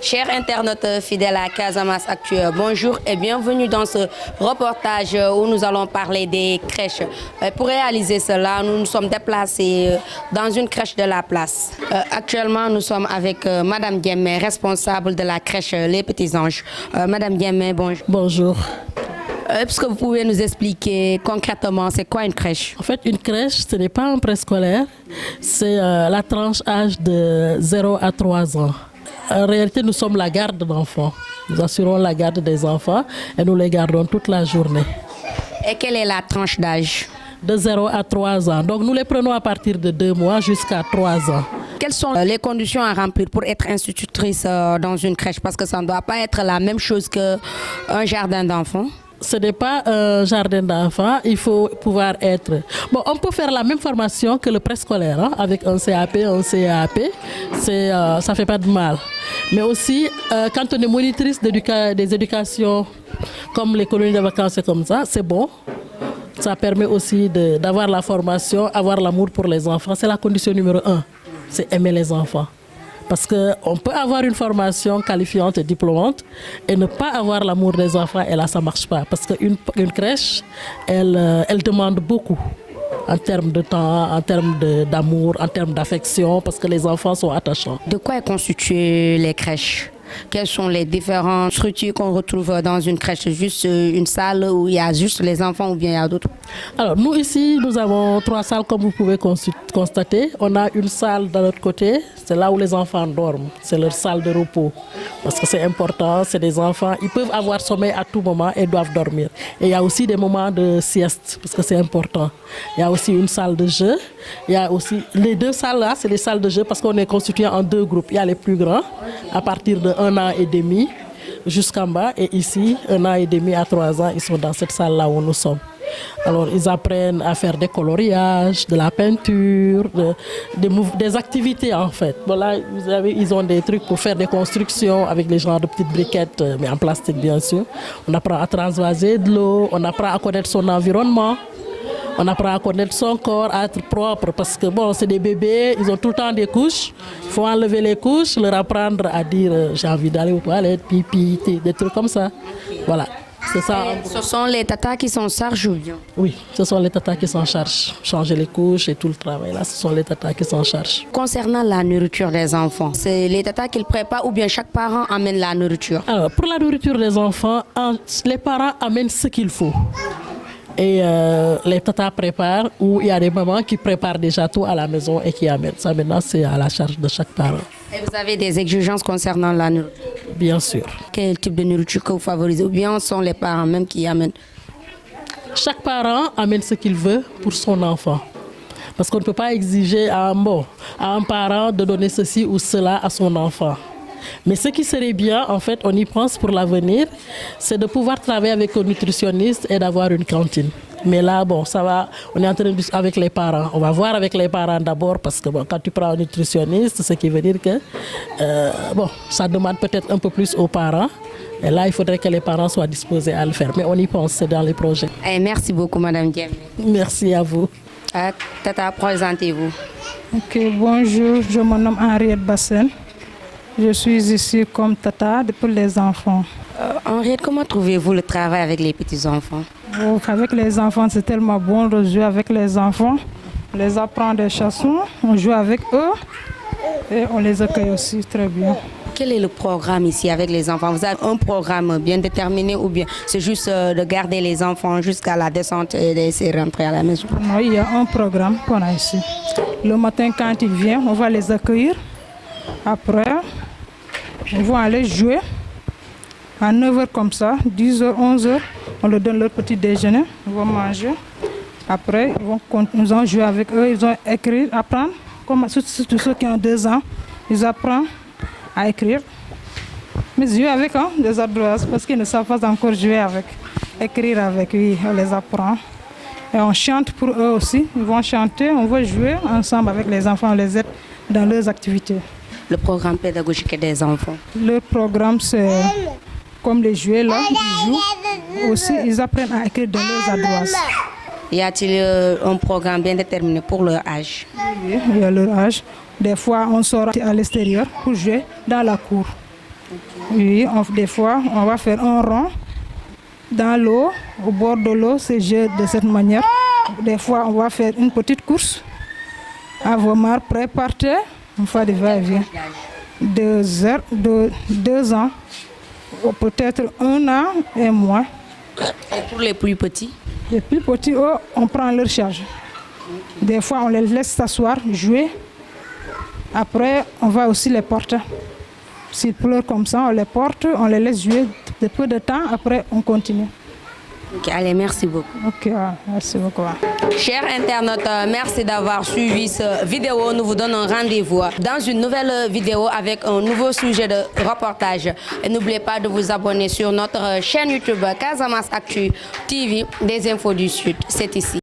Chers internautes fidèles à Casamance Actu, bonjour et bienvenue dans ce reportage où nous allons parler des crèches. Pour réaliser cela, nous nous sommes déplacés dans une crèche de la place. Actuellement, nous sommes avec Madame Diémé, responsable de la crèche Les Petits Anges. Madame Diémé, bonjour. Bonjour. Est-ce que vous pouvez nous expliquer concrètement c'est quoi une crèche? En fait, une crèche, ce n'est pas un préscolaire, c'est la tranche âge de 0 à 3 ans. En réalité, nous sommes la garde d'enfants. Nous assurons la garde des enfants et nous les gardons toute la journée. Et quelle est la tranche d'âge? De 0 à 3 ans. Donc, nous les prenons à partir de 2 mois jusqu'à 3 ans. Quelles sont les conditions à remplir pour être institutrice dans une crèche? Parce que ça ne doit pas être la même chose qu'un jardin d'enfants. Ce n'est pas un jardin d'enfants, il faut pouvoir être... Bon, on peut faire la même formation que le préscolaire, hein, avec un CAP, un CAP, ça ne fait pas de mal. Mais aussi, quand on est monitrice des éducations, comme les colonies de vacances et comme ça, c'est bon. Ça permet aussi d'avoir la formation, avoir l'amour pour les enfants. C'est la condition numéro 1, c'est aimer les enfants. Parce qu'on peut avoir une formation qualifiante et diplômante et ne pas avoir l'amour des enfants, et là, ça ne marche pas. Parce qu'une crèche, elle demande beaucoup en termes de temps, en termes d'amour, en termes d'affection, parce que les enfants sont attachants. De quoi est constituée les crèches? Quelles sont les différentes structures qu'on retrouve dans une crèche? Juste une salle où il y a juste les enfants ou bien il y a d'autres? Alors, nous ici, nous avons 3 salles comme vous pouvez constater. On a une salle de l'autre côté, c'est là où les enfants dorment. C'est leur salle de repos. Parce que c'est important, c'est des enfants, ils peuvent avoir sommeil à tout moment et doivent dormir. Et il y a aussi des moments de sieste, parce que c'est important. Il y a aussi une salle de jeu. Il y a aussi les 2 salles là, c'est les salles de jeu parce qu'on est constitué en 2 groupes. Il y a les plus grands, à partir de 1 an et demi jusqu'en bas. Et ici, 1 an et demi à 3 ans, ils sont dans cette salle-là où nous sommes. Alors, ils apprennent à faire des coloriages, de la peinture, des activités en fait. Voilà, ils ont des trucs pour faire des constructions avec les genres de petites briquettes, mais en plastique bien sûr. On apprend à transvaser de l'eau, on apprend à connaître son environnement. On apprend à connaître son corps, à être propre parce que bon, c'est des bébés, ils ont tout le temps des couches. Il faut enlever les couches, leur apprendre à dire j'ai envie d'aller aux toilettes, pipi, des trucs comme ça. Voilà, c'est ça. Ce sont les tatas qui s'en chargent ou bien? Oui, ce sont les tatas qui s'en chargent. Changer les couches et tout le travail là, ce sont les tatas qui s'en chargent. Concernant la nourriture des enfants, c'est les tatas qui le préparent ou bien chaque parent amène la nourriture? Alors, pour la nourriture des enfants, les parents amènent ce qu'il faut. Et les tatas préparent, ou il y a des mamans qui préparent déjà tout à la maison et qui amènent. Ça maintenant, c'est à la charge de chaque parent. Et vous avez des exigences concernant la nourriture? Bien sûr. Quel type de nourriture que vous favorisez? Ou bien sont les parents même qui amènent? Chaque parent amène ce qu'il veut pour son enfant. Parce qu'on ne peut pas exiger à un parent de donner ceci ou cela à son enfant. Mais ce qui serait bien, en fait, on y pense pour l'avenir, c'est de pouvoir travailler avec un nutritionniste et d'avoir une cantine. Mais là, bon, ça va, on est en train de avec les parents. On va voir avec les parents d'abord parce que bon, quand tu prends un nutritionniste, ce qui veut dire que ça demande peut-être un peu plus aux parents. Et là, il faudrait que les parents soient disposés à le faire. Mais on y pense, c'est dans les projets. Et merci beaucoup, Madame Diémé. Merci à vous. Tata, présentez-vous. Ok, bonjour, je me nomme Henriette Bassen. Je suis ici comme tata pour les enfants. Henriette, comment trouvez-vous le travail avec les petits-enfants? Avec les enfants, c'est tellement bon de jouer avec les enfants. On les apprend des chansons, on joue avec eux et on les accueille aussi très bien. Quel est le programme ici avec les enfants? Vous avez un programme bien déterminé ou bien c'est juste de garder les enfants jusqu'à la descente et de rentrer à la maison? Non, il y a un programme qu'on a ici. Le matin, quand ils viennent, on va les accueillir. Après, ils vont aller jouer à 9h comme ça, 10h, 11h. On leur donne leur petit déjeuner, ils vont manger. Après, ils vont jouer avec eux, ils vont écrire, apprendre. Comme surtout ceux qui ont 2 ans, ils apprennent à écrire. Mais jouer avec des adolescents parce qu'ils ne savent pas encore jouer avec. Écrire avec, oui, on les apprend. Et on chante pour eux aussi. Ils vont chanter, on va jouer ensemble avec les enfants, on les aide dans leurs activités. Le programme pédagogique des enfants? Le programme, c'est comme les jouets là, ils jouent. Aussi, ils apprennent à écrire dans leurs adresses. Y a-t-il un programme bien déterminé pour leur âge? Oui, il y a leur âge. Des fois, on sort à l'extérieur pour jouer dans la cour. Oui, des fois, on va faire un rond dans l'eau, au bord de l'eau, c'est jouer de cette manière. Des fois, on va faire une petite course. À vos marques, prêts, partez. On fait des va-et-vient. 2 ans, ou peut-être 1 an et moins. Et pour les plus petits? Les plus petits, eux, on prend leur charge. Des fois, on les laisse s'asseoir, jouer. Après, on va aussi les porter. S'ils pleurent comme ça, on les porte, on les laisse jouer de peu de temps. Après, on continue. Ok, allez, merci beaucoup. Ok, merci beaucoup. Chers internautes, merci d'avoir suivi cette vidéo. Nous vous donnons rendez-vous dans une nouvelle vidéo avec un nouveau sujet de reportage. Et n'oubliez pas de vous abonner sur notre chaîne YouTube Casamance Actu TV, des infos du Sud. C'est ici.